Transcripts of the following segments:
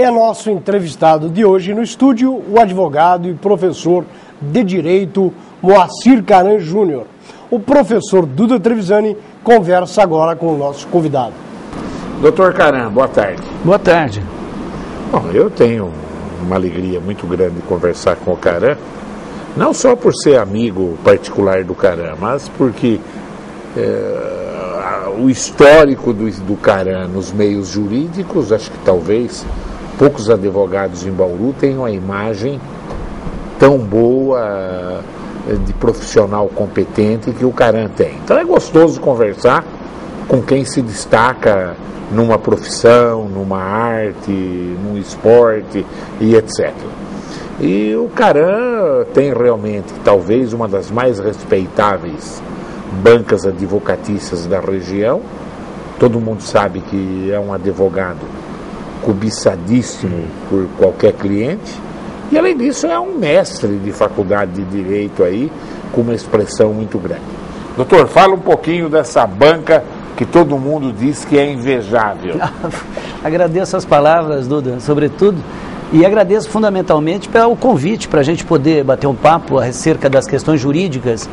É nosso entrevistado de hoje no estúdio o advogado e professor de Direito Moacir Caran Júnior. O professor Duda Trevisani conversa agora com o nosso convidado. Doutor Caran, boa tarde. Boa tarde. Bom, eu tenho uma alegria muito grande de conversar com o Caran, não só por ser amigo particular do Caran, mas porque o histórico do Caran nos meios jurídicos, acho que talvez poucos advogados em Bauru tenham a imagem tão boa de profissional competente que o Caran tem. Então é gostoso conversar com quem se destaca numa profissão, numa arte, num esporte e etc. E o Caran tem realmente talvez uma das mais respeitáveis bancas advocatícias da região. Todo mundo sabe que é um advogado cobiçadíssimo por qualquer cliente, e além disso é um mestre de faculdade de Direito aí, com uma expressão muito grande. Doutor, fala um pouquinho dessa banca que todo mundo diz que é invejável. Agradeço as palavras, Duda, sobretudo, e agradeço fundamentalmente pelo convite para a gente poder bater um papo acerca das questões jurídicas.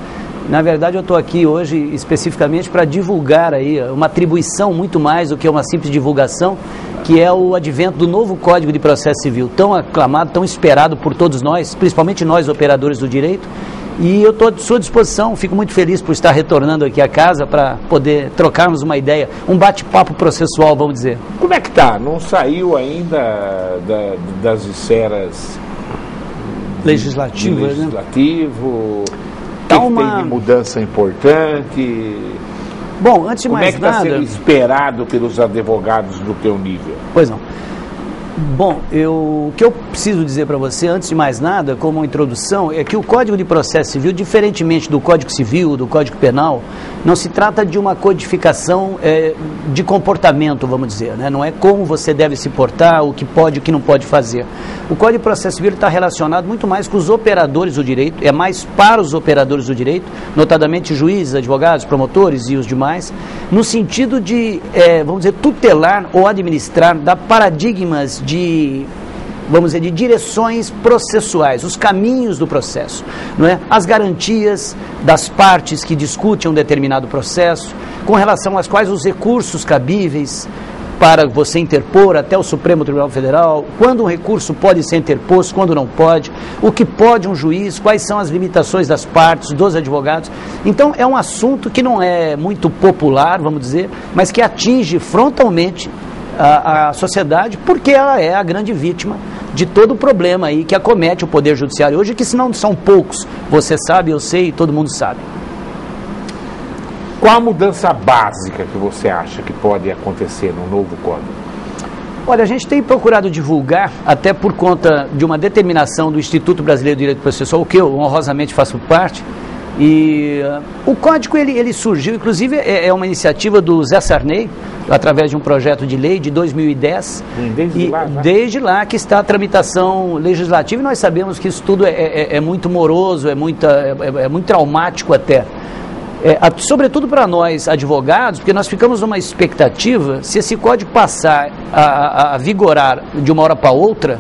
Na verdade, eu estou aqui hoje especificamente para divulgar aí uma atribuição muito mais do que uma simples divulgação, que é o advento do novo Código de Processo Civil, tão aclamado, tão esperado por todos nós, principalmente nós operadores do direito, e eu estou à sua disposição, fico muito feliz por estar retornando aqui à casa para poder trocarmos uma ideia, um bate-papo processual, vamos dizer. Como é que tá? Não saiu ainda das esferas legislativas, legislativo, né? Tem de mudança importante? Bom, antes de mais nada... Como é que está sendo esperado pelos advogados do teu nível? Pois não. Bom, o que eu preciso dizer para você, antes de mais nada, como introdução, é que o Código de Processo Civil, diferentemente do Código Civil, do Código Penal, não se trata de uma codificação de comportamento, vamos dizer, né? Não é como você deve se portar, o que pode e o que não pode fazer. O Código de Processo Civil está relacionado muito mais com os operadores do direito, é mais para os operadores do direito, notadamente juízes, advogados, promotores e os demais, no sentido de, vamos dizer, tutelar ou administrar, dar paradigmas de direções processuais, os caminhos do processo, não é? As garantias das partes que discutem um determinado processo, com relação às quais os recursos cabíveis para você interpor até o Supremo Tribunal Federal, quando um recurso pode ser interposto, quando não pode, o que pode um juiz, quais são as limitações das partes, dos advogados. Então é um assunto que não é muito popular, vamos dizer, mas que atinge frontalmente a sociedade, porque ela é a grande vítima de todo o problema aí que acomete o Poder Judiciário hoje, que se não são poucos, você sabe, eu sei, todo mundo sabe. Qual a mudança básica que você acha que pode acontecer no novo Código? Olha, a gente tem procurado divulgar, até por conta de uma determinação do Instituto Brasileiro de Direito Processual, que eu honrosamente faço parte, e o Código ele surgiu, inclusive é uma iniciativa do Zé Sarney, através de um projeto de lei de 2010, desde lá que está a tramitação legislativa, e nós sabemos que isso tudo é muito moroso, é muito traumático até. Sobretudo para nós advogados, porque nós ficamos numa expectativa, se esse código passar a vigorar de uma hora para outra,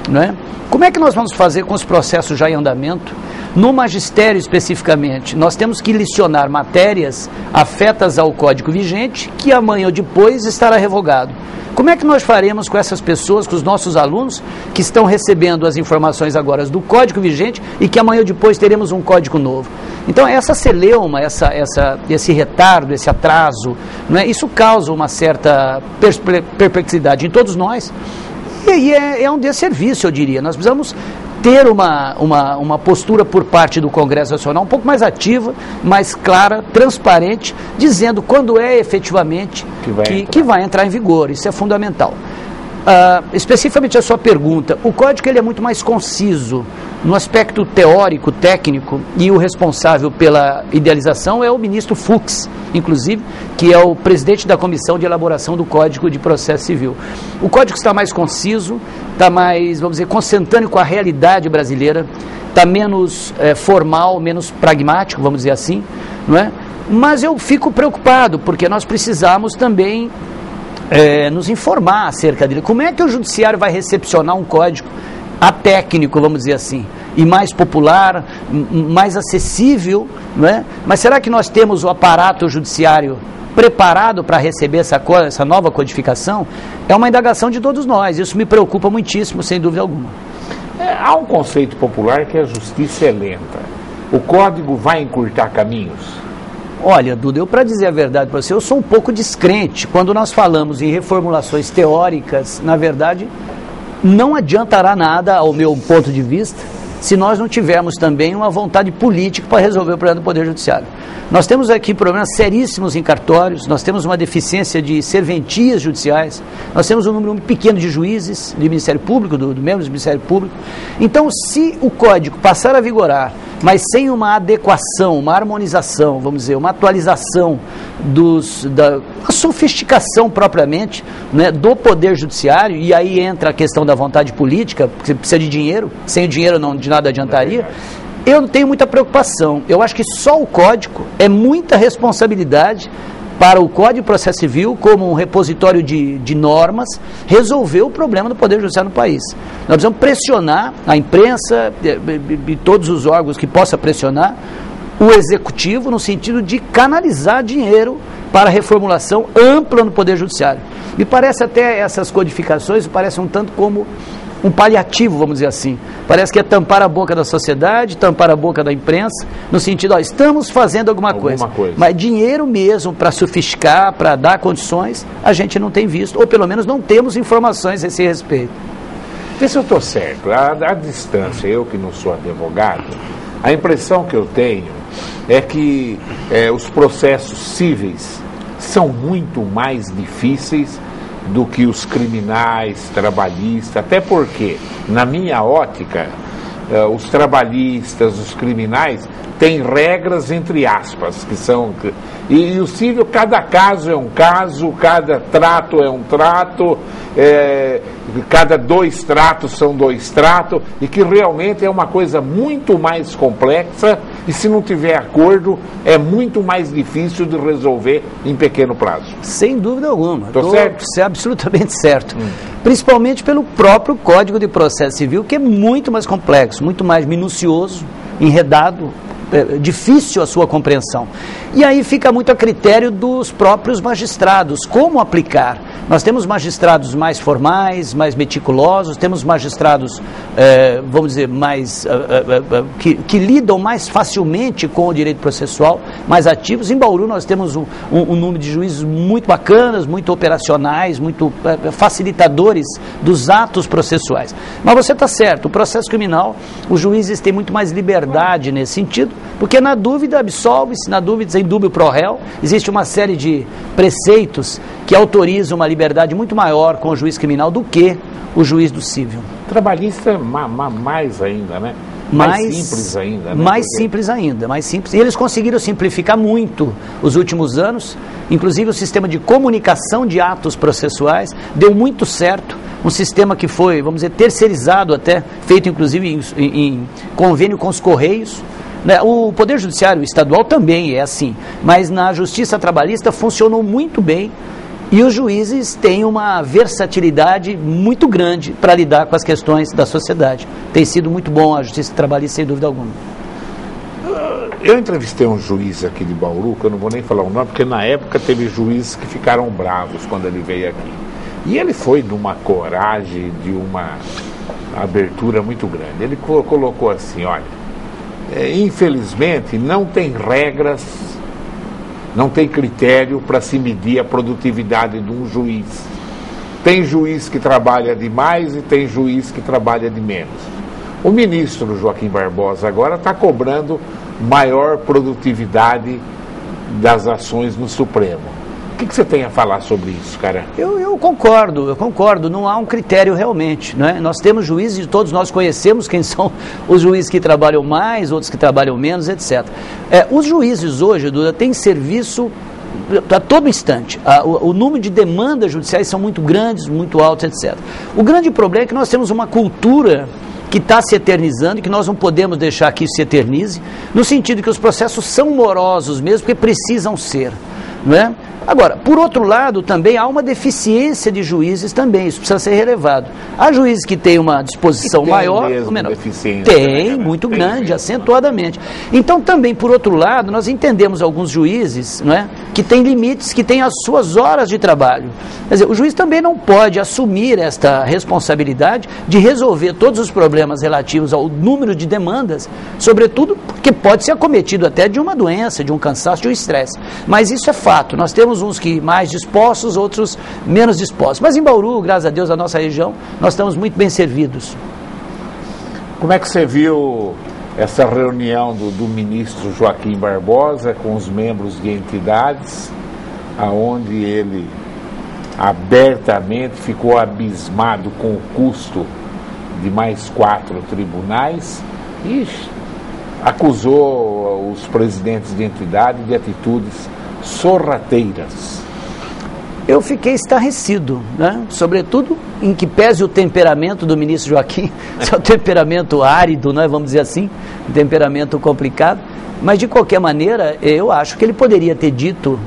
né, como é que nós vamos fazer com os processos já em andamento? No magistério especificamente, nós temos que licionar matérias afetas ao código vigente, que amanhã ou depois estará revogado. Como é que nós faremos com essas pessoas, com os nossos alunos, que estão recebendo as informações agora do código vigente e que amanhã ou depois teremos um código novo? Então essa celeuma, esse retardo, esse atraso, não é? Isso causa uma certa perplexidade em todos nós, e é um desserviço, eu diria. Nós precisamos ter uma postura por parte do Congresso Nacional um pouco mais ativa, mais clara, transparente, dizendo quando é efetivamente que vai entrar em vigor. Isso é fundamental. Especificamente a sua pergunta, o código ele é muito mais conciso no aspecto teórico, técnico, e o responsável pela idealização é o ministro Fux, inclusive, que é o presidente da comissão de elaboração do Código de Processo Civil. O código está mais conciso, está mais, vamos dizer, consentâneo com a realidade brasileira, está menos formal, menos pragmático, vamos dizer assim, não é? Mas eu fico preocupado, porque nós precisamos também nos informar acerca dele. Como é que o judiciário vai recepcionar um código atécnico, vamos dizer assim, e mais popular, mais acessível, não é? Mas será que nós temos o aparato judiciário preparado para receber essa nova codificação? É uma indagação de todos nós, isso me preocupa muitíssimo, sem dúvida alguma. Há um conceito popular que a justiça é lenta. O código vai encurtar caminhos? Olha, Duda, eu, para dizer a verdade para você, eu sou um pouco descrente. Quando nós falamos em reformulações teóricas, na verdade, não adiantará nada, ao meu ponto de vista, se nós não tivermos também uma vontade política para resolver o problema do Poder Judiciário. Nós temos aqui problemas seríssimos em cartórios, nós temos uma deficiência de serventias judiciais, nós temos um número pequeno de juízes do Ministério Público, do membros do Ministério Público. Então, se o Código passar a vigorar, mas sem uma adequação, uma harmonização, vamos dizer, uma atualização da sofisticação propriamente, né, do Poder Judiciário, e aí entra a questão da vontade política, porque você precisa de dinheiro, sem o dinheiro não, de nada adiantaria. Eu não tenho muita preocupação. Eu acho que só o Código é muita responsabilidade para o Código de Processo Civil, como um repositório de normas, resolver o problema do Poder Judiciário no país. Nós precisamos pressionar a imprensa e todos os órgãos que possam pressionar o Executivo no sentido de canalizar dinheiro para a reformulação ampla no Poder Judiciário. Me parece até essas codificações, parece um tanto como um paliativo, vamos dizer assim. Parece que é tampar a boca da sociedade, tampar a boca da imprensa, no sentido, estamos fazendo alguma coisa. Mas dinheiro mesmo para sofisticar, para dar condições, a gente não tem visto, ou pelo menos não temos informações a esse respeito. Vê se eu estou certo. À distância, eu que não sou advogado, a impressão que eu tenho é que os processos cíveis são muito mais difíceis do que os criminais, trabalhistas, até porque, na minha ótica, os trabalhistas, os criminais, têm regras entre aspas, que são... E o civil, cada caso é um caso, cada trato é um trato, cada 2 tratos são 2 tratos, e que realmente é uma coisa muito mais complexa, e se não tiver acordo, é muito mais difícil de resolver em pequeno prazo. Sem dúvida alguma. Estou certo? Absolutamente certo. Principalmente pelo próprio Código de Processo Civil, que é muito mais complexo, muito mais minucioso, enredado, difícil a sua compreensão. E aí fica muito a critério dos próprios magistrados, como aplicar. Nós temos magistrados mais formais, mais meticulosos, temos magistrados, vamos dizer, mais que lidam mais facilmente com o direito processual, mais ativos. Em Bauru nós temos um número de juízes muito bacanas, muito operacionais, muito facilitadores dos atos processuais. Mas você está certo, o processo criminal, os juízes têm muito mais liberdade nesse sentido, porque na dúvida absolve-se, na dúvida em dúbio pro réu. Existe uma série de preceitos que autorizam uma liberdade muito maior com o juiz criminal do que o juiz do civil. Trabalhista mais ainda, né? Mais simples ainda. Né? Mais simples ainda, mais simples. E eles conseguiram simplificar muito os últimos anos, inclusive o sistema de comunicação de atos processuais deu muito certo. Um sistema que foi, vamos dizer, terceirizado até, feito inclusive em convênio com os Correios. O Poder Judiciário Estadual também é assim, mas na Justiça Trabalhista funcionou muito bem e os juízes têm uma versatilidade muito grande para lidar com as questões da sociedade. Tem sido muito bom a Justiça Trabalhista, sem dúvida alguma. Eu entrevistei um juiz aqui de Bauru, que eu não vou nem falar o nome, porque na época teve juízes que ficaram bravos quando ele veio aqui. E ele foi de uma coragem, de uma abertura muito grande. Ele colocou assim, olha, infelizmente não tem regras, não tem critério para se medir a produtividade de um juiz. Tem juiz que trabalha demais e tem juiz que trabalha de menos. O ministro Joaquim Barbosa agora está cobrando maior produtividade das ações no Supremo. O que você tem a falar sobre isso, cara? Eu concordo, não há um critério realmente, né? Nós temos juízes, todos nós conhecemos quem são os juízes que trabalham mais, outros que trabalham menos, etc. Os juízes hoje, Duda, têm serviço a todo instante. O número de demandas judiciais são muito grandes, muito altos, etc. O grande problema é que nós temos uma cultura que está se eternizando e que nós não podemos deixar que isso se eternize, no sentido que os processos são morosos mesmo, porque precisam ser. Não é? Agora, por outro lado, também há uma deficiência de juízes também, isso precisa ser relevado. Há juízes que têm uma disposição maior ou menor. Tem, muito grande, acentuadamente. Então, também, por outro lado, nós entendemos alguns juízes, não é, que têm limites, que têm as suas horas de trabalho. Quer dizer, o juiz também não pode assumir esta responsabilidade de resolver todos os problemas relativos ao número de demandas, sobretudo porque pode ser acometido até de uma doença, de um cansaço, de um estresse. Mas isso é fato, nós temos uns que mais dispostos, outros menos dispostos. Mas em Bauru, graças a Deus, a nossa região, nós estamos muito bem servidos. Como é que você viu essa reunião do ministro Joaquim Barbosa com os membros de entidades, aonde ele abertamente ficou abismado com o custo de mais 4 tribunais e acusou os presidentes de entidade de atitudes sorrateiras? Eu fiquei estarrecido, né? Sobretudo em que pese o temperamento do ministro Joaquim, seu temperamento árido, né? Vamos dizer assim, um temperamento complicado, mas de qualquer maneira eu acho que ele poderia ter dito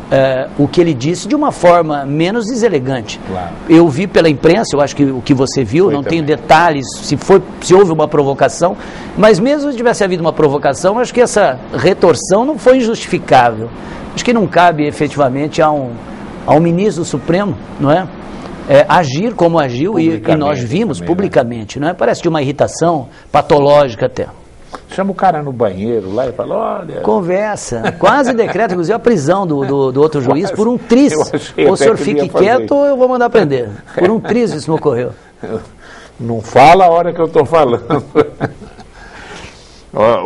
o que ele disse de uma forma menos deselegante. Claro. Eu vi pela imprensa, eu acho que o que você viu, não tenho detalhes se houve uma provocação, mas mesmo se tivesse havido uma provocação, acho que essa retorção não foi injustificável. Acho que não cabe efetivamente ao ministro do Supremo, não é? Agir como agiu e nós vimos também, publicamente, não é? Parece de uma irritação patológica até. Chama o cara no banheiro lá e fala, olha... Conversa, quase decreta, inclusive, a prisão do outro juiz por um tris. Ou o senhor fique quieto ou eu vou mandar prender. Por um tris isso não ocorreu. Não fala a hora que eu estou falando.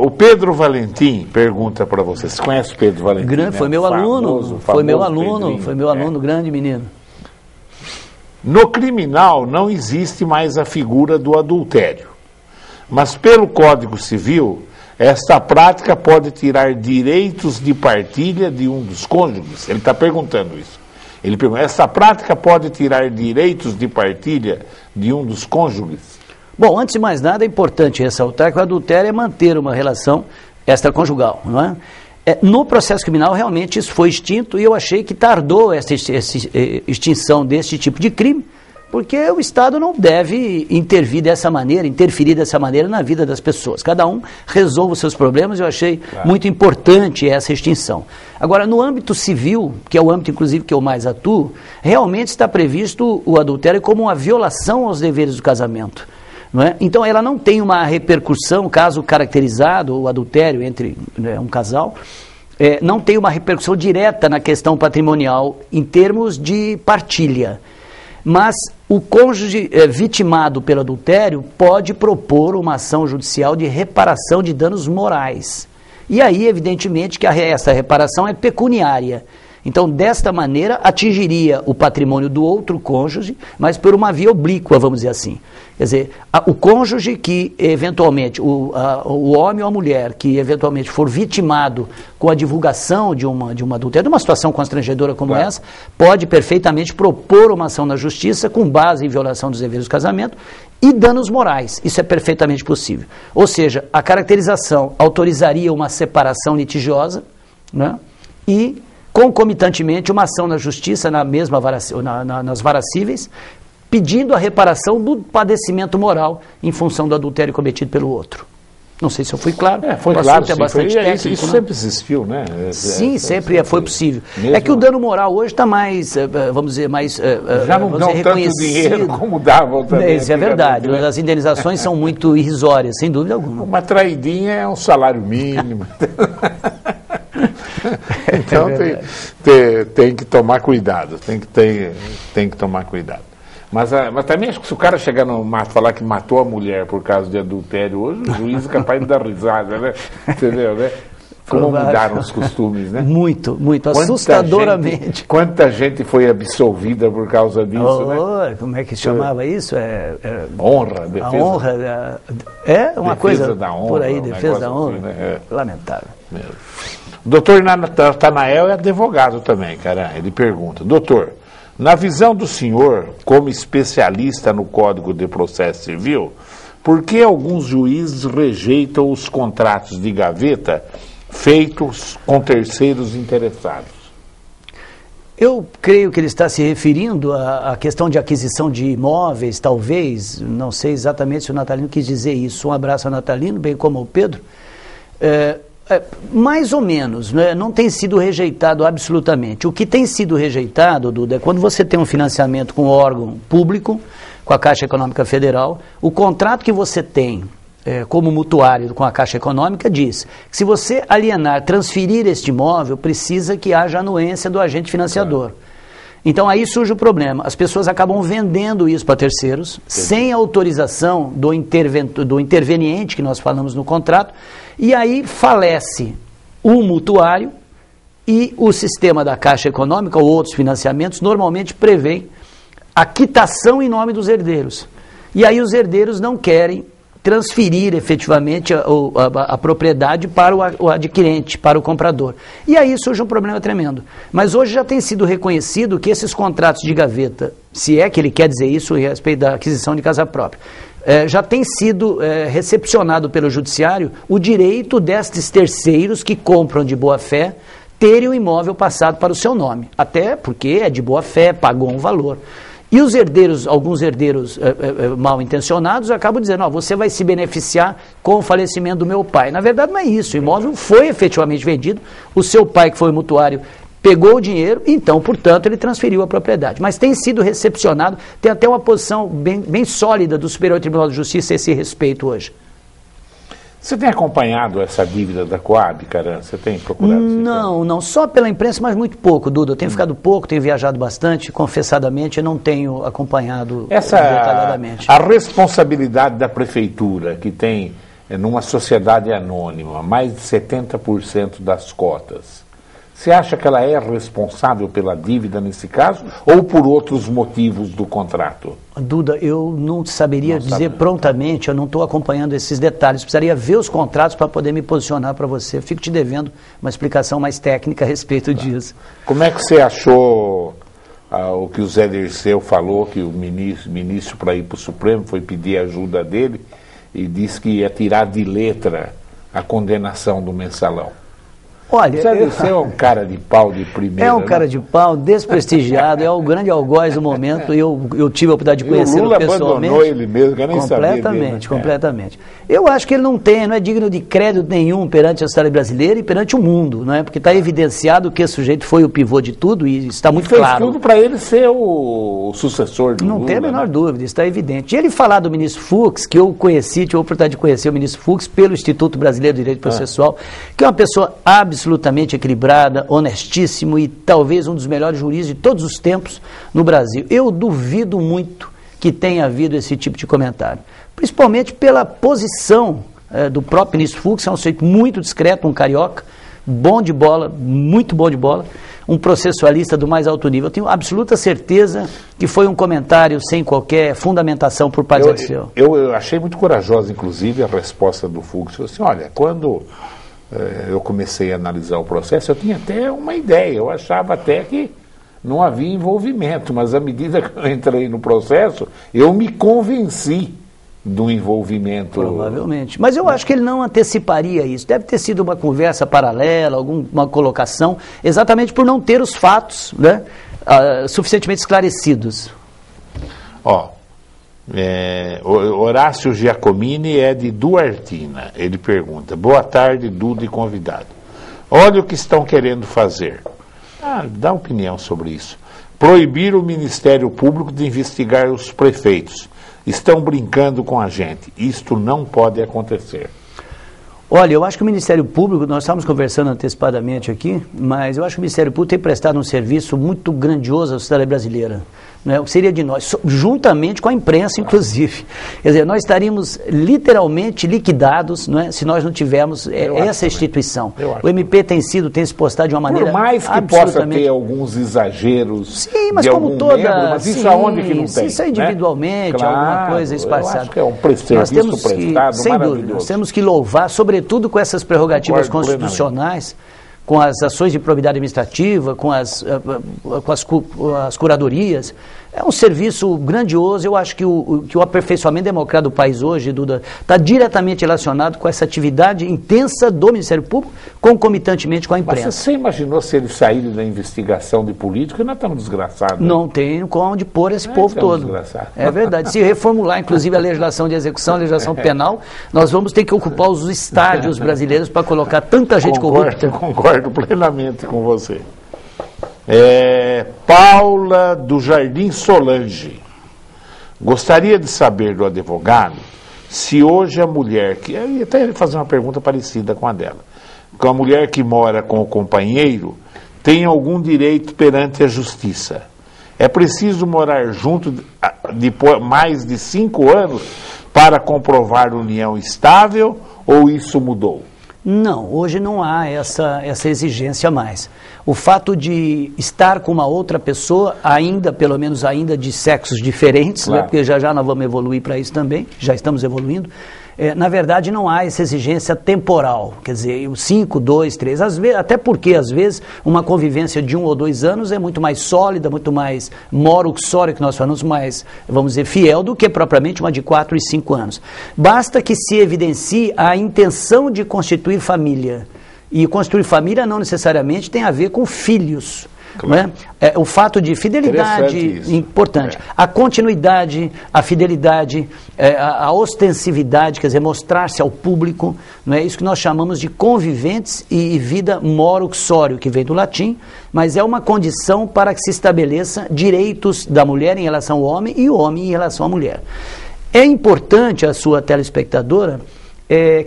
O Pedro Valentim pergunta para você. Você conhece o Pedro Valentim? Grande, foi meu aluno, foi meu aluno, grande menino. No criminal não existe mais a figura do adultério, mas pelo Código Civil, esta prática pode tirar direitos de partilha de um dos cônjuges. Ele está perguntando isso. Ele pergunta, essa prática pode tirar direitos de partilha de um dos cônjuges? Bom, antes de mais nada, é importante ressaltar que o adultério é manter uma relação extraconjugal, não é? No processo criminal, realmente, isso foi extinto e eu achei que tardou essa extinção desse tipo de crime, porque o Estado não deve interferir dessa maneira na vida das pessoas. Cada um resolve os seus problemas e eu achei muito importante essa extinção. Agora, no âmbito civil, que é o âmbito, inclusive, que eu mais atuo, realmente está previsto o adultério como uma violação aos deveres do casamento. Não é? Então, ela não tem uma repercussão, caso caracterizado, o adultério entre um casal, não tem uma repercussão direta na questão patrimonial em termos de partilha. Mas o cônjuge vitimado pelo adultério pode propor uma ação judicial de reparação de danos morais. E aí, evidentemente, que essa reparação é pecuniária. Então, desta maneira, atingiria o patrimônio do outro cônjuge, mas por uma via oblíqua, vamos dizer assim. Quer dizer, o cônjuge que, eventualmente, o homem ou a mulher que, eventualmente, for vitimado com a divulgação de uma adultério, de uma situação constrangedora como essa, pode perfeitamente propor uma ação na justiça com base em violação dos deveres do casamento e danos morais. Isso é perfeitamente possível. Ou seja, a caracterização autorizaria uma separação litigiosa, né? E concomitantemente uma ação na justiça nas varacíveis, pedindo a reparação do padecimento moral em função do adultério cometido pelo outro. Não sei se eu fui claro. Foi claro, sim, bastante técnico, isso sempre existiu, né? Sim, sempre foi possível. Mesmo... É que o dano moral hoje está mais, vamos dizer, mais já não dão tanto dinheiro como davam também. Isso é verdade. As indenizações são muito irrisórias, sem dúvida alguma. Uma traidinha é um salário mínimo. Então tem que tomar cuidado, tem que tomar cuidado. Mas também acho que se o cara chegar no mato falar que matou a mulher por causa de adultério hoje, o juiz é capaz de dar risada, né? Entendeu, né? Como mudaram os costumes, né? Muito, assustadoramente. Quanta gente foi absolvida por causa disso, né? Como é que chamava isso? Honra, defesa. A honra, uma coisa da honra, por aí, defesa da honra. Assim, né? Lamentável. O doutor Natanael é advogado também, cara. Ele pergunta, doutor, na visão do senhor, como especialista no Código de Processo Civil, por que alguns juízes rejeitam os contratos de gaveta feitos com terceiros interessados? Eu creio que ele está se referindo à questão de aquisição de imóveis, talvez, não sei exatamente se o Natalino quis dizer isso. Um abraço ao Natalino, bem como ao Pedro. Mais ou menos, né? Não tem sido rejeitado absolutamente. O que tem sido rejeitado, Duda, é quando você tem um financiamento com um órgão público, com a Caixa Econômica Federal, o contrato que você tem como mutuário com a Caixa Econômica diz que se você alienar, transferir este imóvel, precisa que haja anuência do agente financiador. Claro. Então aí surge o problema, as pessoas acabam vendendo isso para terceiros, sem autorização do interveniente que nós falamos no contrato, e aí falece o mutuário e o sistema da Caixa Econômica ou outros financiamentos normalmente prevêem a quitação em nome dos herdeiros. E aí os herdeiros não querem transferir efetivamente a propriedade para o adquirente, para o comprador. E aí surge um problema tremendo. Mas hoje já tem sido reconhecido que esses contratos de gaveta, se é que ele quer dizer isso a respeito da aquisição de casa própria, já tem sido recepcionado pelo judiciário o direito destes terceiros que compram de boa fé terem o imóvel passado para o seu nome. Até porque é de boa fé, pagou um valor. E os herdeiros, alguns herdeiros mal intencionados, acabam dizendo, você vai se beneficiar com o falecimento do meu pai. Na verdade não é isso, o imóvel foi efetivamente vendido, o seu pai, que foi o mutuário, pegou o dinheiro, então, portanto, ele transferiu a propriedade. Mas tem sido recepcionado, tem até uma posição bem sólida do Superior Tribunal de Justiça a esse respeito hoje. Você tem acompanhado essa dívida da Coab, Caran? Você tem procurado? Não, só pela imprensa, mas muito pouco, Duda. Eu tenho ficado pouco, tenho viajado bastante, confessadamente, eu não tenho acompanhado detalhadamente. A responsabilidade da prefeitura, que tem, numa sociedade anônima, mais de 70% das cotas, você acha que ela é responsável pela dívida nesse caso ou por outros motivos do contrato? Duda, eu não saberia dizer prontamente, eu não estou acompanhando esses detalhes, precisaria ver os contratos para poder me posicionar para você. Eu fico te devendo uma explicação mais técnica a respeito disso. Como é que você achou o que o Zé Dirceu falou, que o ministro para ir para o Supremo foi pedir ajuda dele e disse que ia tirar de letra a condenação do mensalão? Olha, você é um cara de pau de primeira. É um cara de pau, desprestigiado, é o grande algoz do momento. Eu tive a oportunidade de conhecê-lo pessoalmente. O Lula abandonou ele mesmo, que eu nem sabia dele. Completamente. Eu acho que ele não é digno de crédito nenhum perante a história brasileira e perante o mundo, não é? Porque está evidenciado que esse sujeito foi o pivô de tudo e está muito claro. Fez tudo para ele ser o sucessor do Lula. Não tem a menor dúvida, está evidente. E ele falar do ministro Fux, que eu conheci, tive a oportunidade de conhecer o ministro Fux pelo Instituto Brasileiro de Direito Processual, que é uma pessoa absolutamente equilibrada, honestíssimo e talvez um dos melhores juízes de todos os tempos no Brasil. Eu duvido muito que tenha havido esse tipo de comentário, principalmente pela posição do próprio ministro Fux, é um sujeito muito discreto, um carioca, bom de bola, muito bom de bola, um processualista do mais alto nível. Eu tenho absoluta certeza que foi um comentário sem qualquer fundamentação por parte do seu. Eu achei muito corajosa, inclusive, a resposta do Fux. Eu disse, olha, quando eu comecei a analisar o processo, eu tinha até uma ideia, eu achava até que não havia envolvimento, mas à medida que eu entrei no processo, eu me convenci do envolvimento. Provavelmente. Mas eu acho que ele não anteciparia isso. Deve ter sido uma conversa paralela, alguma colocação, exatamente por não ter os fatos, né, suficientemente esclarecidos. Horácio Giacomini é de Duartina. Ele pergunta, boa tarde, Duda e convidado. Olha o que estão querendo fazer. Dá opinião sobre isso. Proibir o Ministério Público de investigar os prefeitos. Estão brincando com a gente. Isto não pode acontecer. Olha, eu acho que o Ministério Público, nós estávamos conversando antecipadamente aqui, mas eu acho que o Ministério Público tem prestado um serviço muito grandioso à sociedade brasileira. Né? O que seria de nós, juntamente com a imprensa, inclusive. Quer dizer, nós estaríamos literalmente liquidados, não é, se nós não tivermos essa instituição. O MP tem se postado de uma maneira por mais que possa ter alguns exageros. Sim, mas como toda. Mas isso aonde que não tem? Isso é individualmente, né? alguma coisa esparçada. Eu acho que é um serviço prestado sem dúvida, nós temos que louvar, sobretudo com essas prerrogativas constitucionais, com as ações de probidade administrativa, com as curadorias, É um serviço grandioso. Eu acho que o aperfeiçoamento democrático do país hoje, Duda, está diretamente relacionado com essa atividade intensa do Ministério Público, concomitantemente com a imprensa. Mas você imaginou se eles saírem da investigação de político? Nós estamos desgraçados. Não tem onde pôr esse povo todo. É verdade. Se reformular, inclusive, a legislação de execução, a legislação penal, nós vamos ter que ocupar os estádios brasileiros para colocar tanta gente corrupta. Concordo plenamente com você. Paula do Jardim Solange. Gostaria de saber do advogado se hoje a mulher, eu ia até fazer uma pergunta parecida com a dela, que a mulher que mora com o companheiro tem algum direito perante a justiça. É preciso morar junto depois mais de 5 anos para comprovar união estável ou isso mudou? Não, hoje não há essa exigência mais. O fato de estar com uma outra pessoa, ainda, pelo menos ainda de sexos diferentes, claro, né, porque já nós vamos evoluir para isso também, já estamos evoluindo, na verdade não há essa exigência temporal, quer dizer, 5, 2, 3, às vezes, até porque às vezes uma convivência de 1 ou 2 anos é muito mais sólida, muito mais moro-uxória, que nós falamos, mais, vamos dizer, fiel do que propriamente uma de 4 e 5 anos. Basta que se evidencie a intenção de constituir família. E construir família não necessariamente tem a ver com filhos. Claro. Né? O fato de fidelidade, importante. A continuidade, a fidelidade, a ostensividade, quer dizer, mostrar-se ao público, não é isso que nós chamamos de conviventes e vida moro-uxório, que vem do latim, mas é uma condição para que se estabeleça direitos da mulher em relação ao homem e o homem em relação à mulher. É importante a sua telespectadora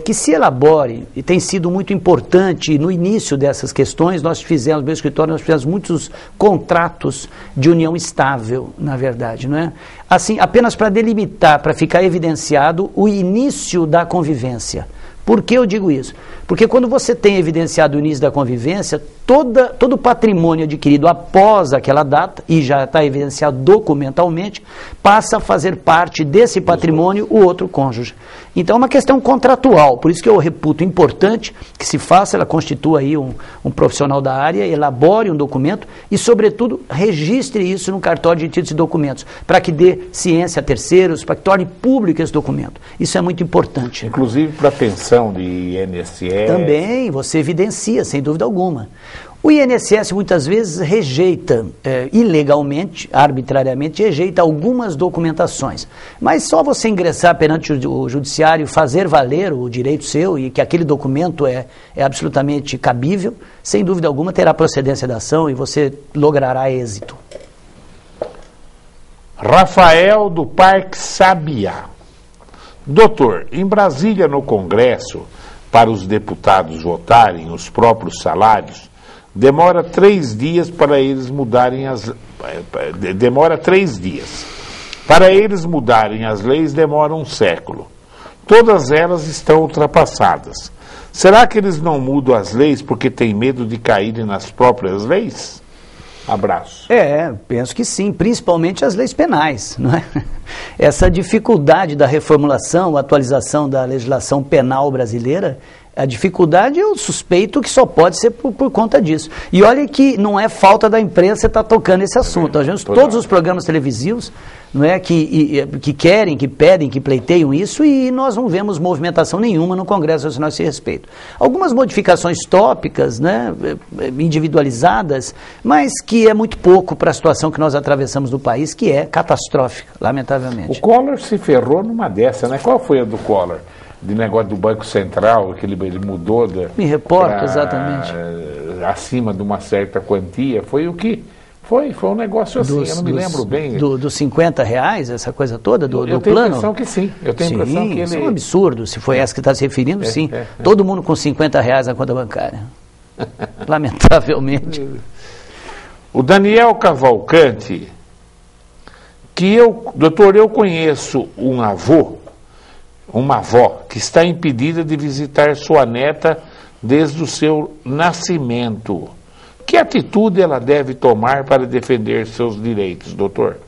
que se elabore, e tem sido muito importante no início dessas questões, nós fizemos, no meu escritório, nós fizemos muitos contratos de união estável, na verdade, não é? Assim, apenas para delimitar, para ficar evidenciado o início da convivência. Por que eu digo isso? Porque quando você tem evidenciado o início da convivência, todo o patrimônio adquirido após aquela data, e já está evidenciado documentalmente, passa a fazer parte desse patrimônio o outro cônjuge. Então é uma questão contratual, por isso que eu reputo importante que se faça, ela constitua aí um profissional da área, elabore um documento e, sobretudo, registre isso no cartório de títulos e documentos, para que dê ciência a terceiros, para que torne público esse documento. Isso é muito importante. Inclusive para a pensão de INSS. Também você evidencia, sem dúvida alguma. O INSS muitas vezes rejeita, ilegalmente, arbitrariamente, rejeita algumas documentações. Mas só você ingressar perante o judiciário, fazer valer o direito seu e que aquele documento é absolutamente cabível, sem dúvida alguma terá procedência da ação e você logrará êxito. Rafael do Parque Sabiá. Doutor, em Brasília, no Congresso, para os deputados votarem os próprios salários, demora 3 dias para eles mudarem demora 3 dias. Para eles mudarem as leis demora 1 século. Todas elas estão ultrapassadas. Será que eles não mudam as leis porque têm medo de caírem nas próprias leis? Abraço. Penso que sim, principalmente as leis penais, não é? Essa dificuldade da reformulação, atualização da legislação penal brasileira, a dificuldade eu suspeito que só pode ser por conta disso. E olha que não é falta da imprensa estar tocando esse assunto. Nós vemos todos os programas televisivos, não é, que querem, que pedem, que pleiteiam isso, e nós não vemos movimentação nenhuma no Congresso Nacional a esse respeito. Algumas modificações tópicas, né, individualizadas, mas que é muito pouco para a situação que nós atravessamos do país, que é catastrófica, lamentavelmente. O Collor se ferrou numa dessa, né? Qual foi a do Collor? De negócio do Banco Central, que ele mudou me reporto, exatamente. Acima de uma certa quantia, foi o que? Foi um negócio assim, eu não me lembro bem. Dos R$50, essa coisa toda, do plano? Eu tenho a impressão que sim. Eu tenho a impressão que ele... Isso é um absurdo, se foi essa que está se referindo, sim. Todo mundo com R$50 na conta bancária. Lamentavelmente. O Daniel Cavalcante, doutor, eu conheço uma avó que está impedida de visitar sua neta desde o seu nascimento. Que atitude ela deve tomar para defender seus direitos, doutor?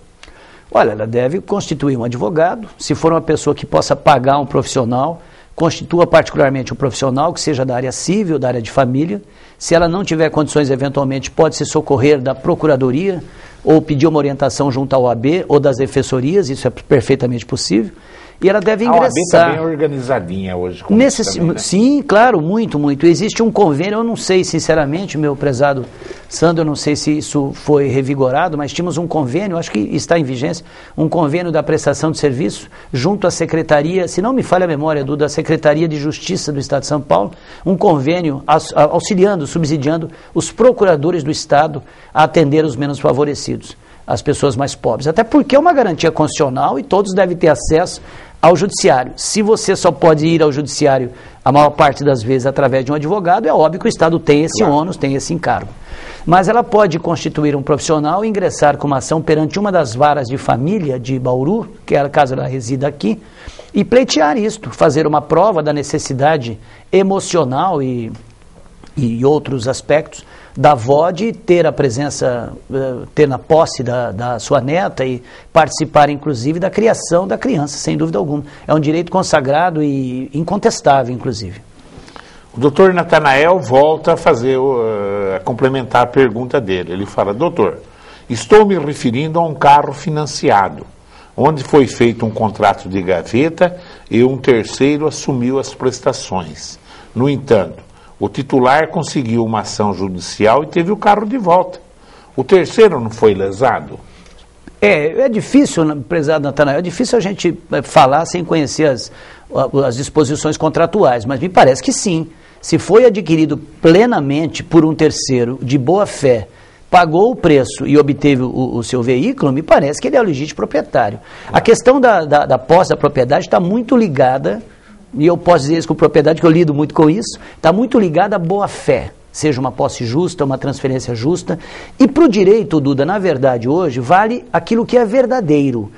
Olha, ela deve constituir um advogado, se for uma pessoa que possa pagar um profissional constitua particularmente um profissional que seja da área civil, da área de família. Se ela não tiver condições, eventualmente, pode se socorrer da procuradoria ou pedir uma orientação junto à OAB ou das defensorias, isso é perfeitamente possível. E ela deve ingressar. A OAB está bem organizadinha hoje. Também, né? Sim, claro, muito, muito. Existe um convênio, eu não sei, sinceramente, meu prezado Sandro, eu não sei se isso foi revigorado, mas tínhamos um convênio, acho que está em vigência, um convênio da prestação de serviço junto à Secretaria, se não me falha a memória, da Secretaria de Justiça do Estado de São Paulo, um convênio auxiliando, subsidiando os procuradores do Estado a atender os menos favorecidos, as pessoas mais pobres. Até porque é uma garantia constitucional e todos devem ter acesso ao judiciário. Se você só pode ir ao judiciário a maior parte das vezes através de um advogado, é óbvio que o Estado tem esse ônus, tem esse encargo. Mas ela pode constituir um profissional e ingressar com uma ação perante uma das varas de família de Bauru, que é caso ela resida aqui, e pleitear isto, fazer uma prova da necessidade emocional e outros aspectos da avó de ter a presença, ter na posse da sua neta e participar, inclusive, da criação da criança, sem dúvida alguma. É um direito consagrado e incontestável, inclusive. O doutor Natanael volta a fazer, a complementar a pergunta dele. Ele fala: doutor, estou me referindo a um carro financiado, onde foi feito um contrato de gaveta e um terceiro assumiu as prestações. No entanto, o titular conseguiu uma ação judicial e teve o carro de volta. O terceiro não foi lesado? É difícil, prezado Natanael, é difícil a gente falar sem conhecer as disposições contratuais, mas me parece que sim. Se foi adquirido plenamente por um terceiro, de boa fé, pagou o preço e obteve o seu veículo, me parece que ele é o legítimo proprietário. A questão da posse da propriedade está muito ligada, e eu posso dizer isso com propriedade, que eu lido muito com isso, está muito ligada à boa-fé, seja uma posse justa, uma transferência justa. E para o direito, Duda, na verdade, hoje, vale aquilo que é verdadeiro.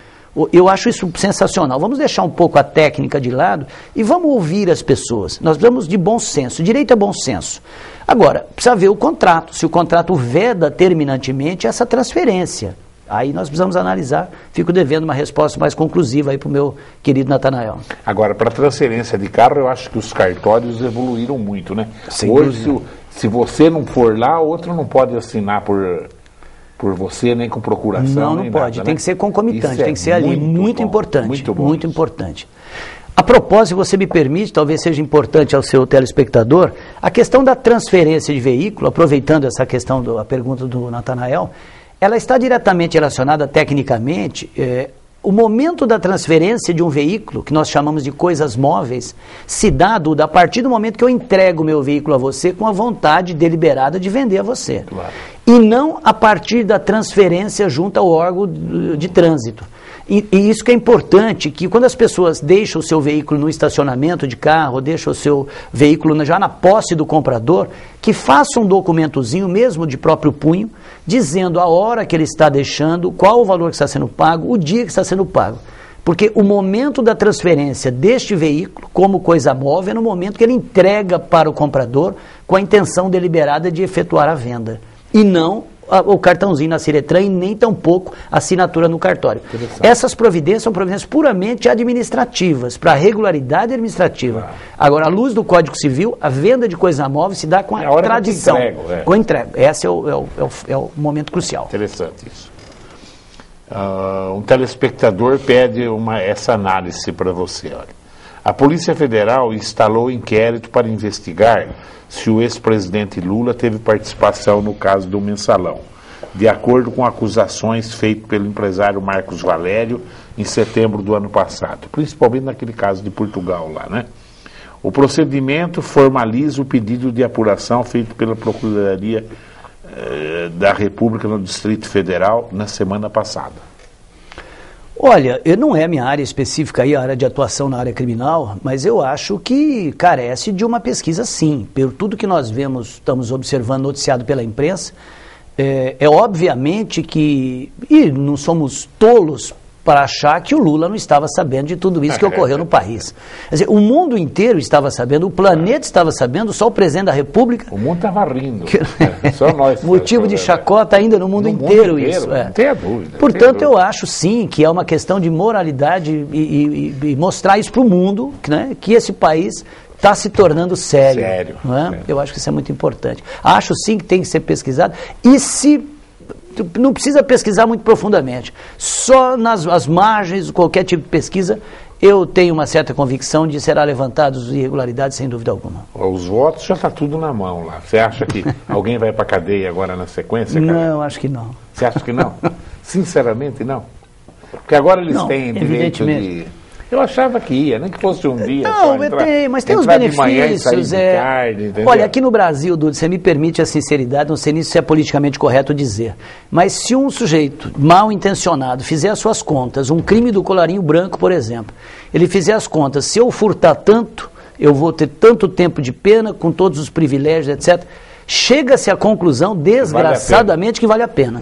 Eu acho isso sensacional. Vamos deixar um pouco a técnica de lado e vamos ouvir as pessoas. Nós precisamos de bom senso. Direito é bom senso. Agora, precisa ver o contrato. Se o contrato veda terminantemente essa transferência. Aí nós precisamos analisar, fico devendo uma resposta mais conclusiva aí para o meu querido Natanael. Agora, para transferência de carro, eu acho que os cartórios evoluíram muito, né? Sem Hoje, dúvida. se você não for lá, outro não pode assinar por você, nem com procuração. Não nem pode, nada, tem né? que ser concomitante, Isso tem que ser ali, muito bom, importante, muito bom muito isso. importante. A propósito, você me permite, talvez seja importante ao seu telespectador, a questão da transferência de veículo, aproveitando essa questão, a pergunta do Natanael, ela está diretamente relacionada tecnicamente, o momento da transferência de um veículo, que nós chamamos de coisas móveis, se dá, Duda, a partir do momento que eu entrego o meu veículo a você com a vontade deliberada de vender a você. Claro. E não a partir da transferência junto ao órgão de trânsito. E isso que é importante, que quando as pessoas deixam o seu veículo no estacionamento de carro, deixam o seu veículo já na posse do comprador, que faça um documentozinho, mesmo de próprio punho, dizendo a hora que ele está deixando, qual o valor que está sendo pago, o dia que está sendo pago. Porque o momento da transferência deste veículo, como coisa móvel, é no momento que ele entrega para o comprador com a intenção deliberada de efetuar a venda. E não o cartãozinho na Ciretran e nem tampouco a assinatura no cartório. Essas providências são providências puramente administrativas, para regularidade administrativa. Claro. Agora, à luz do Código Civil, a venda de coisa móvel se dá com a tradição. Com a entrega. Esse é o momento crucial. Interessante isso. Um telespectador pede essa análise para você. Olha. A Polícia Federal instalou inquérito para investigar se o ex-presidente Lula teve participação no caso do Mensalão, de acordo com acusações feitas pelo empresário Marcos Valério em setembro do ano passado, principalmente naquele caso de Portugal lá, né? O procedimento formaliza o pedido de apuração feito pela Procuradoria da República no Distrito Federal na semana passada. Olha, não é a minha área específica aí, a área de atuação na área criminal, mas eu acho que carece de uma pesquisa sim. Por tudo que nós vemos, estamos observando, noticiado pela imprensa, obviamente que, e não somos tolos para achar que o Lula não estava sabendo de tudo isso que ocorreu no país. Quer dizer, o mundo inteiro estava sabendo, o planeta estava sabendo, só o presidente da República... O mundo estava rindo. Só nós. Motivo de chacota ainda no mundo inteiro isso. Não tenha dúvida. Portanto, eu acho sim que é uma questão de moralidade e mostrar isso para o mundo, né, que esse país está se tornando sério. Não é? Sério. Eu acho que isso é muito importante. Acho sim que tem que ser pesquisado e não precisa pesquisar muito profundamente. Só nas margens, qualquer tipo de pesquisa, eu tenho uma certa convicção de será levantados irregularidades, sem dúvida alguma. Os votos já está tudo na mão lá. Você acha que alguém vai para a cadeia agora na sequência, cara? Não, acho que não. Você acha que não? Sinceramente, não. Porque agora eles têm direito de... Eu achava que ia, nem que fosse um dia. Não, mas tem os benefícios. Tarde, olha, aqui no Brasil, Dudu, você me permite a sinceridade, não sei nem se é politicamente correto dizer, mas se um sujeito mal intencionado fizer as suas contas, um crime do colarinho branco, por exemplo, ele fizer as contas, se eu furtar tanto, eu vou ter tanto tempo de pena, com todos os privilégios, etc., chega-se à conclusão, desgraçadamente, que vale a pena.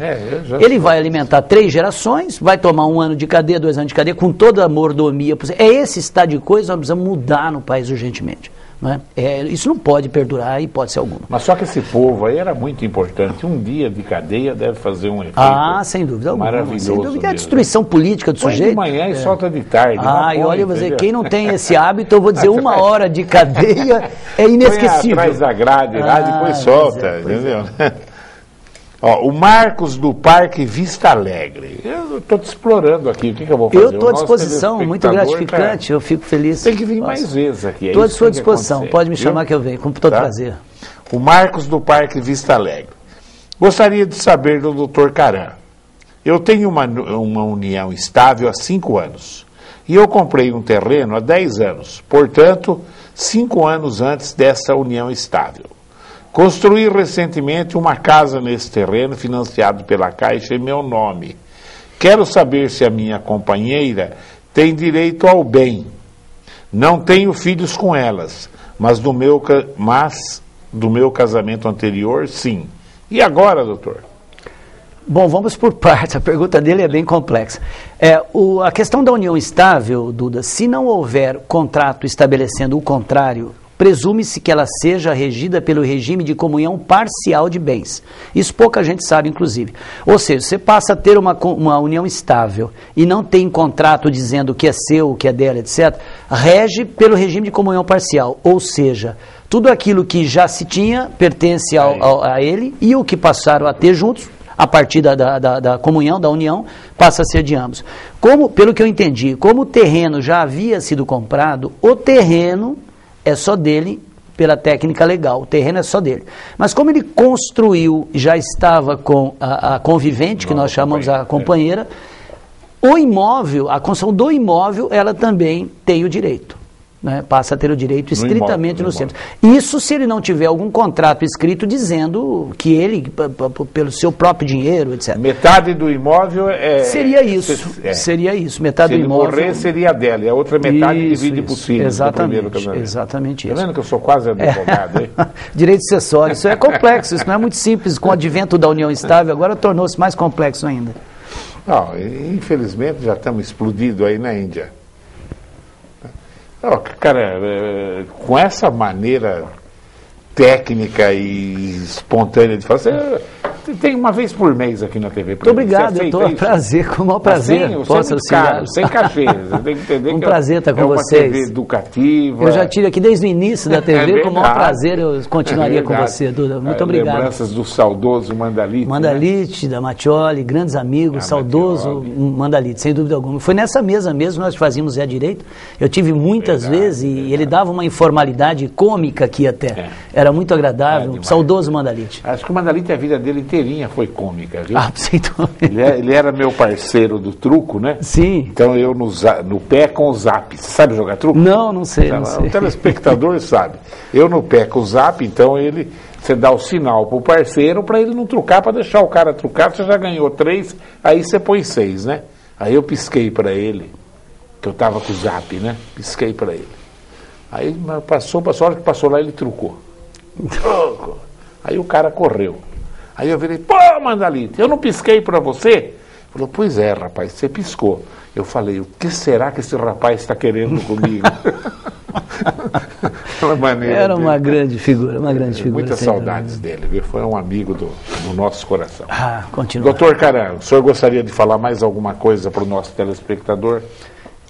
Ele vai alimentar 3 gerações, vai tomar 1 ano de cadeia, 2 anos de cadeia, com toda a mordomia. É esse estado de coisa que nós precisamos mudar no país urgentemente. Não é? Isso não pode perdurar, hipótese alguma. Mas só que esse povo aí era muito importante. Um dia de cadeia deve fazer um efeito sem dúvida alguma. Maravilhoso. Sem dúvida. É a destruição política do sujeito. De manhã e solta de tarde. E olha, você, quem não tem esse hábito, eu vou dizer, 1 hora de cadeia é inesquecível. Põe atrás da grade lá, depois solta, entendeu? Ó, o Marcos do Parque Vista Alegre. Eu estou te explorando aqui, o que eu vou fazer? Eu estou à disposição, muito gratificante, eu fico feliz. Tem que vir mais vezes aqui. Estou à sua disposição, pode me chamar que eu venho, com todo prazer. O Marcos do Parque Vista Alegre. Gostaria de saber do Dr. Caran. Eu tenho uma união estável há 5 anos. E eu comprei um terreno há 10 anos. Portanto, 5 anos antes dessa união estável. Construí recentemente uma casa nesse terreno, financiado pela Caixa em meu nome. Quero saber se a minha companheira tem direito ao bem. Não tenho filhos com elas, mas do meu casamento anterior, sim. E agora, doutor? Bom, vamos por partes. A pergunta dele é bem complexa. A questão da união estável, Duda, se não houver contrato estabelecendo o contrário, presume-se que ela seja regida pelo regime de comunhão parcial de bens. Isso pouca gente sabe, inclusive. Ou seja, você passa a ter uma união estável e não tem contrato dizendo o que é seu, o que é dela, etc., rege pelo regime de comunhão parcial. Ou seja, tudo aquilo que já se tinha pertence a ele e o que passaram a ter juntos, a partir da comunhão, da união, passa a ser de ambos. Pelo que eu entendi, como o terreno já havia sido comprado, o terreno é só dele pela técnica legal, o terreno é só dele. Mas como ele construiu, já estava com a convivente, que nós chamamos a companheira, o imóvel, a construção do imóvel, ela também tem o direito. Né? Passa a ter o direito estritamente no centro. Isso se ele não tiver algum contrato escrito dizendo que ele, pelo seu próprio dinheiro, etc. Metade do imóvel seria isso. Seria isso. Metade do imóvel. Se ele morrer, seria dela. E a outra metade divide por cima. Exatamente. Está vendo que eu sou quase advogado, hein? Direito sucessório. Isso é complexo. Isso não é muito simples. Com o advento da união estável, agora tornou-se mais complexo ainda. Não, infelizmente já estamos explodidos aí na Índia. Cara, com essa maneira técnica e espontânea de fazer, tem uma vez por mês aqui na TV. Muito obrigado, eu estou a prazer, com o maior prazer. Posso auxiliar. Sem cachê. Tem que entender um prazer estar com vocês. É uma TV educativa. Eu já tive aqui desde o início da TV, com o maior prazer eu continuaria com você, Duda. Muito obrigado. Lembranças do saudoso Mandalite. Mandalite, da Mattioli, grandes amigos, saudoso Mandalite, sem dúvida alguma. Foi nessa mesa mesmo que nós fazíamos Zé Direito. Eu tive muitas vezes e ele dava uma informalidade cômica aqui até. Era muito agradável, saudoso Mandalite. Acho que o Mandalite, a vida dele inteirinha foi cômica, viu? Sem dúvida. Ele era meu parceiro do truco, né? Sim. Então eu no pé com o zap. Você sabe jogar truco? Não sei, não sei. O telespectador sabe. Eu no pé com o zap, então você dá o sinal pro parceiro para ele não trucar, para deixar o cara trucar. Você já ganhou 3, aí você põe 6, né? Aí eu pisquei para ele, que eu tava com o zap, né? Pisquei para ele. Aí passou, a hora que passou lá, ele trucou. Aí o cara correu. Aí eu virei, pô, Mandalite, eu não pisquei para você? Falou, pois é, rapaz, você piscou. Eu falei, o que será que esse rapaz está querendo comigo? Era uma grande figura, uma grande figura. Muitas saudades dele, viu? Foi um amigo do nosso coração. Continua. Doutor Caran, o senhor gostaria de falar mais alguma coisa para o nosso telespectador?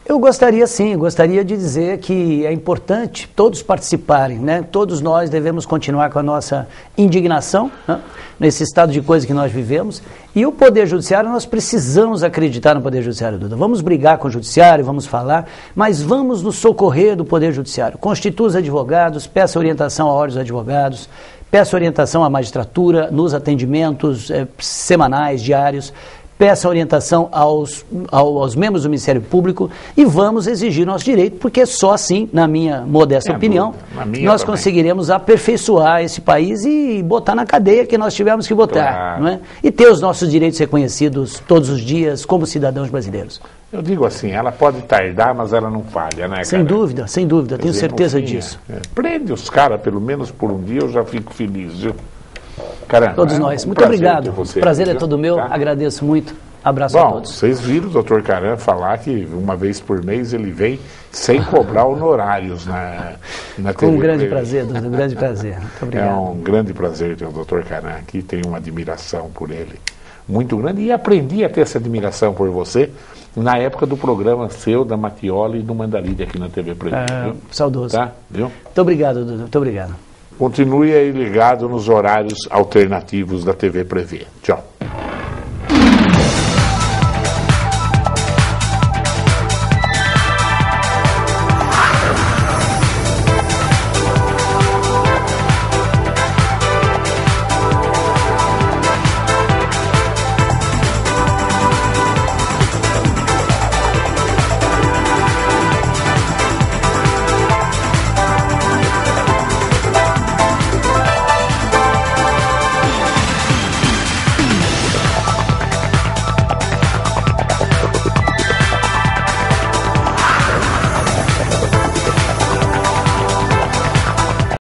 Eu gostaria sim, gostaria de dizer que é importante todos participarem, né? Todos nós devemos continuar com a nossa indignação, né? Nesse estado de coisa que nós vivemos, e o Poder Judiciário, nós precisamos acreditar no Poder Judiciário, Duda. Vamos brigar com o Judiciário, vamos falar, mas vamos nos socorrer do Poder Judiciário. Constitua os advogados, peça orientação a ordens advogados, peça orientação à magistratura nos atendimentos semanais, diários, peça orientação aos membros do Ministério Público e vamos exigir nosso direito, porque só assim, na minha modesta opinião, nós conseguiremos aperfeiçoar esse país e botar na cadeia que nós tivemos que botar, não é? E ter os nossos direitos reconhecidos todos os dias como cidadãos brasileiros. Eu digo assim, ela pode tardar, mas ela não falha, né, cara? Sem dúvida, tenho certeza disso. Prende os caras, pelo menos por um dia, eu já fico feliz, viu? Caramba, todos nós. Muito obrigado. O prazer é todo meu. Tá? Agradeço muito. Abraço a todos. Vocês viram o doutor Caran falar que uma vez por mês ele vem sem cobrar honorários na TV. Com um grande prazer, um grande prazer. Muito obrigado. É um grande prazer ter o doutor Caran aqui. Tenho uma admiração por ele muito grande e aprendi a ter essa admiração por você na época do programa seu, da Mattioli e do Mandaride aqui na TV Prevê. Saudoso. Tá? Viu? Muito obrigado, Duda. Muito obrigado. Continue aí ligado nos horários alternativos da TV Prevê. Tchau.